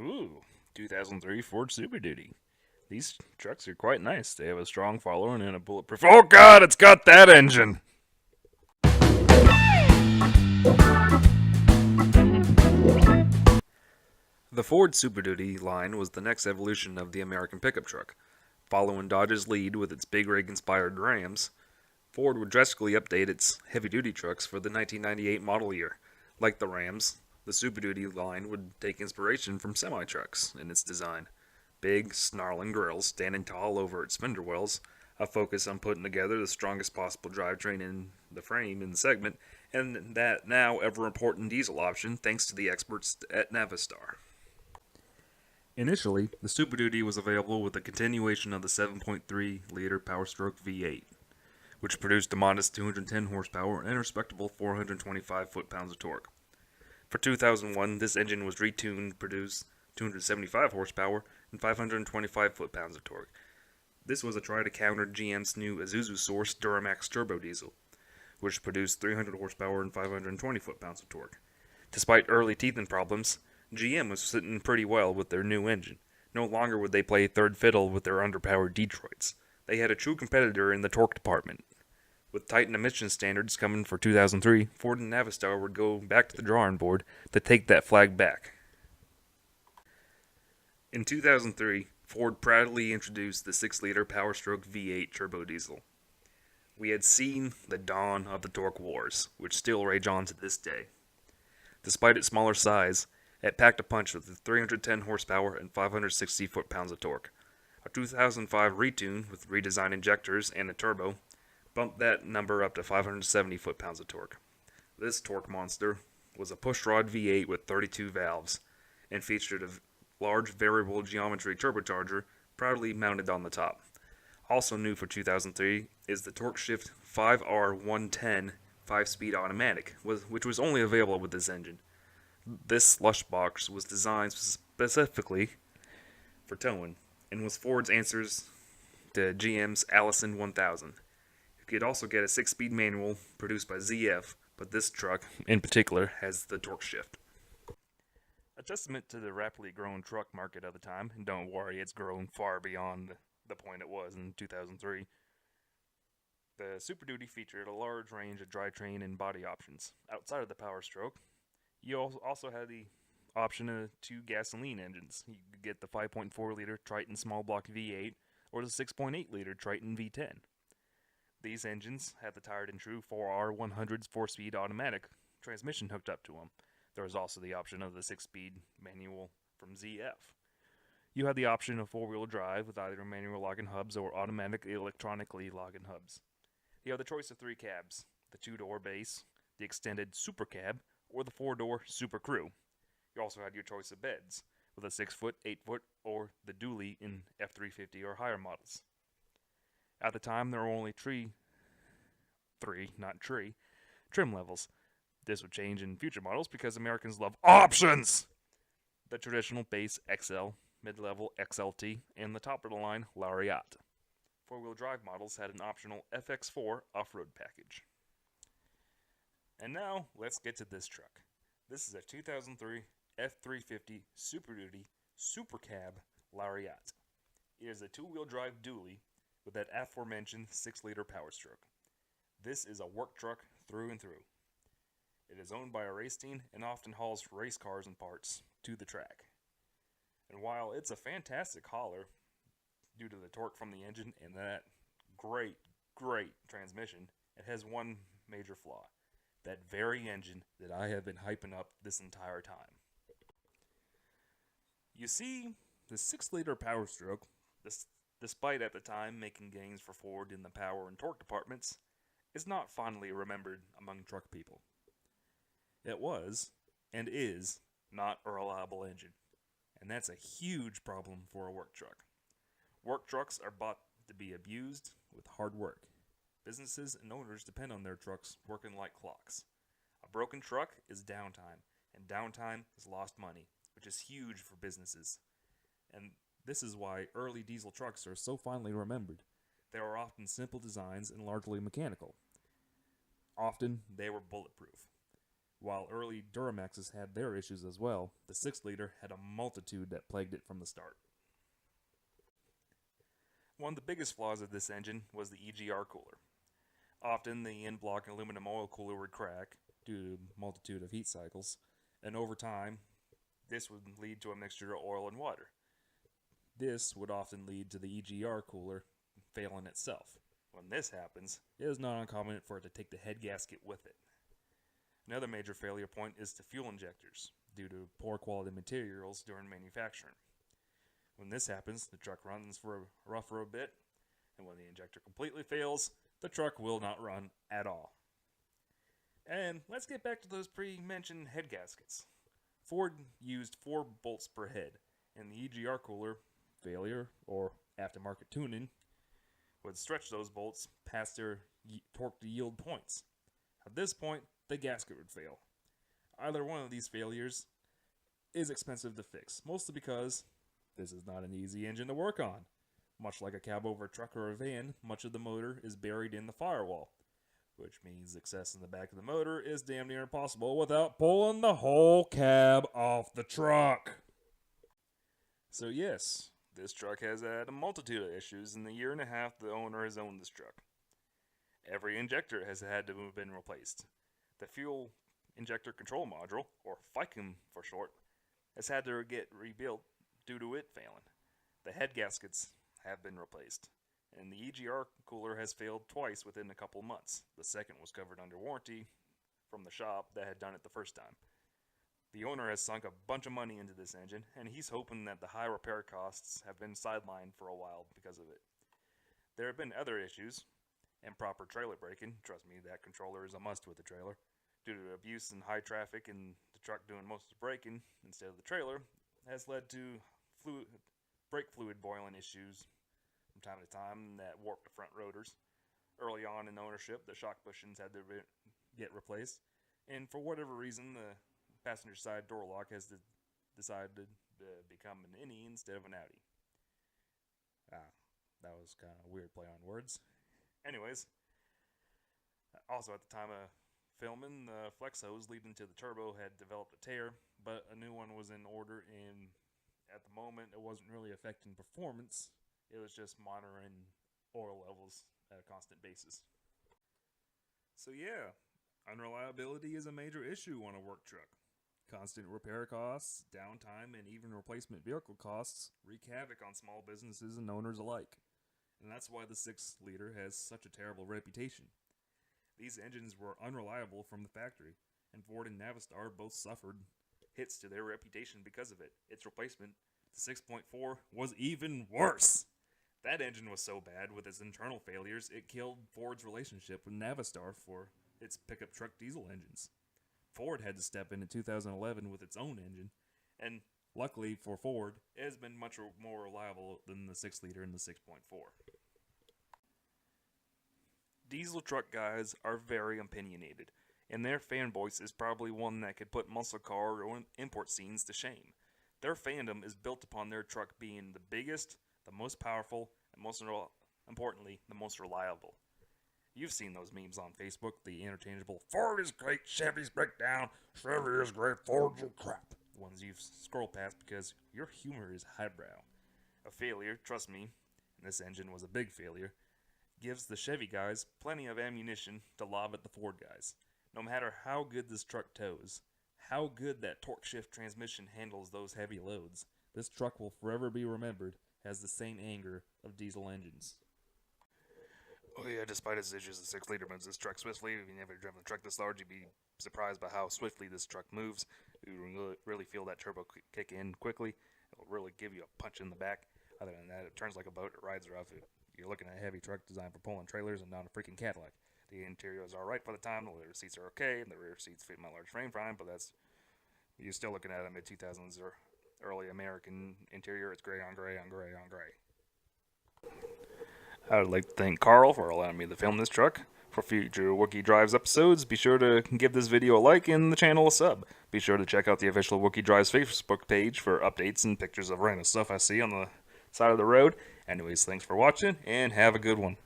Ooh, 2003 Ford Super Duty. These trucks are quite nice. They have a strong following and a bulletproof. Oh God, it's got that engine! The Ford Super Duty line was the next evolution of the American pickup truck. Following Dodge's lead with its big rig inspired Rams, Ford would drastically update its heavy duty trucks for the 1998 model year. Like the Rams, the Super Duty line would take inspiration from semi trucks in its design. Big, snarling grills standing tall over its fender wells, a focus on putting together the strongest possible drivetrain in the frame in the segment, and that now ever important diesel option thanks to the experts at Navistar. Initially, the Super Duty was available with a continuation of the 7.3-liter Powerstroke V8, which produced a modest 210 horsepower and a respectable 425 foot-pounds of torque. For 2001, this engine was retuned to produce 275 horsepower and 525 foot-pounds of torque. This was a try to counter GM's new Isuzu-sourced Duramax turbo diesel, which produced 300 horsepower and 520 foot-pounds of torque. Despite early teething problems, GM was sitting pretty well with their new engine. No longer would they play third fiddle with their underpowered Detroits. They had a true competitor in the torque department. With tightened emission standards coming for 2003, Ford and Navistar would go back to the drawing board to take that flag back. In 2003, Ford proudly introduced the 6-liter Powerstroke V8 turbo diesel. We had seen the dawn of the torque wars, which still rage on to this day. Despite its smaller size, it packed a punch with 310 horsepower and 560 foot-pounds of torque. A 2005 retune with redesigned injectors and a turbo bumped that number up to 570 foot-pounds of torque. This torque monster was a pushrod V8 with 32 valves and featured a large variable geometry turbocharger proudly mounted on the top. Also new for 2003 is the TorqueShift 5R110 5-speed automatic, which was only available with this engine. This slush box was designed specifically for towing and was Ford's answers to GM's Allison 1000. You could also get a 6-speed manual produced by ZF, but this truck, in particular, has the TorqueShift. A testament to the rapidly growing truck market of the time, and don't worry, it's grown far beyond the point it was in 2003. The Super Duty featured a large range of drivetrain and body options. Outside of the Powerstroke, you also had the option of 2 gasoline engines. You could get the 5.4-liter Triton small block V8 or the 6.8-liter Triton V10. These engines had the tried and true 4R100's 4-speed automatic transmission hooked up to them. There was also the option of the 6-speed manual from ZF. You had the option of 4-wheel drive with either manual locking hubs or automatic electronically locking hubs. You had the choice of 3 cabs, the 2-door base, the extended Super Cab, or the 4-door SuperCrew. You also had your choice of beds, with a 6-foot, 8-foot, or the dually in F-350 or higher models. At the time, there were only trim levels. This would change in future models because Americans love options! The traditional base XL, mid-level XLT, and the top of the line Lariat. 4-wheel drive models had an optional FX4 off-road package. And now, let's get to this truck. This is a 2003 F-350 Super Duty Super Cab Lariat. It is a 2-wheel drive dually with that aforementioned 6-liter Powerstroke. This is a work truck through and through. It is owned by a race team and often hauls race cars and parts to the track. And while it's a fantastic hauler, due to the torque from the engine and that great transmission, it has one major flaw. That very engine that I have been hyping up this entire time. You see, the 6-liter Powerstroke, despite at the time making gains for Ford in the power and torque departments, is not fondly remembered among truck people. It was, and is, not a reliable engine, and that's a huge problem for a work truck. Work trucks are bought to be abused with hard work. Businesses and owners depend on their trucks working like clocks. A broken truck is downtime, and downtime is lost money, which is huge for businesses. And this is why early diesel trucks are so fondly remembered. They are often simple designs and largely mechanical. Often, they were bulletproof. While early Duramaxes had their issues as well, the 6-liter had a multitude that plagued it from the start. One of the biggest flaws of this engine was the EGR cooler. Often the in-block aluminum oil cooler would crack due to a multitude of heat cycles, and over time, this would lead to a mixture of oil and water. This would often lead to the EGR cooler failing itself. When this happens, it is not uncommon for it to take the head gasket with it. Another major failure point is the fuel injectors, due to poor quality materials during manufacturing. When this happens, the truck runs rough for a bit, and when the injector completely fails, the truck will not run at all. And let's get back to those pre-mentioned head gaskets. Ford used 4 bolts per head, and the EGR cooler failure, or aftermarket tuning, would stretch those bolts past their torque to yield points. At this point, the gasket would fail. Either one of these failures is expensive to fix, mostly because this is not an easy engine to work on. Much like a cab over a truck or a van, much of the motor is buried in the firewall, which means access in the back of the motor is damn near impossible without pulling the whole cab off the truck. So yes, this truck has had a multitude of issues in the year and a half the owner has owned this truck. Every injector has had to have been replaced. The fuel injector control module, or FICM for short, has had to get rebuilt due to it failing. The head gaskets have been replaced, and the EGR cooler has failed twice within a couple months. The second was covered under warranty from the shop that had done it the first time. The owner has sunk a bunch of money into this engine, and he's hoping that the high repair costs have been sidelined for a while because of it. There have been other issues. Improper trailer braking, trust me, that controller is a must with the trailer. Due to abuse and high traffic and the truck doing most of the braking instead of the trailer, has led to brake fluid boiling issues from time to time that warp the front rotors. Early on in ownership, the shock bushings had to get replaced, and for whatever reason, the passenger side door lock has decided to become an innie instead of an outie. That was kind of a weird play on words. Anyways, also at the time of filming, the flex hose leading to the turbo had developed a tear, but a new one was in order, and at the moment it wasn't really affecting performance. It was just monitoring oil levels at a constant basis. So yeah, unreliability is a major issue on a work truck. Constant repair costs, downtime, and even replacement vehicle costs wreak havoc on small businesses and owners alike. And that's why the 6-liter has such a terrible reputation. These engines were unreliable from the factory, and Ford and Navistar both suffered hits to their reputation because of it. Its replacement, the 6.4, was even worse. That engine was so bad with its internal failures, it killed Ford's relationship with Navistar for its pickup truck diesel engines. Ford had to step in 2011 with its own engine, and luckily for Ford, it has been much more reliable than the 6-liter and the 6.4. Diesel truck guys are very opinionated, and their fanboys is probably one that could put muscle car or import scenes to shame. Their fandom is built upon their truck being the biggest, the most powerful, and most importantly, the most reliable. You've seen those memes on Facebook, the interchangeable, Ford is great, Chevy's break down, Chevy is great, Ford's crap. Ones you've scrolled past because your humor is highbrow. A failure, trust me, and this engine was a big failure, gives the Chevy guys plenty of ammunition to lob at the Ford guys. No matter how good this truck tows, how good that torque shift transmission handles those heavy loads, this truck will forever be remembered as the same anger of diesel engines. Oh yeah, despite its issues, the 6-liter moves this truck swiftly. If you've never driven a truck this large, you'd be surprised by how swiftly this truck moves. You really feel that turbo kick in quickly. It'll really give you a punch in the back. Other than that, it turns like a boat, it rides rough. You're looking at a heavy truck designed for pulling trailers and not a freaking Cadillac. The interior is alright for the time, the rear seats are okay, and the rear seats fit my large frame fine, but you're still looking at a mid-2000s or early American interior. It's gray on gray on gray on gray. I would like to thank Carl for allowing me to film this truck. For future Wookie Drives episodes, be sure to give this video a like and the channel a sub. Be sure to check out the official Wookie Drives Facebook page for updates and pictures of random stuff I see on the side of the road. Anyways, thanks for watching, and have a good one.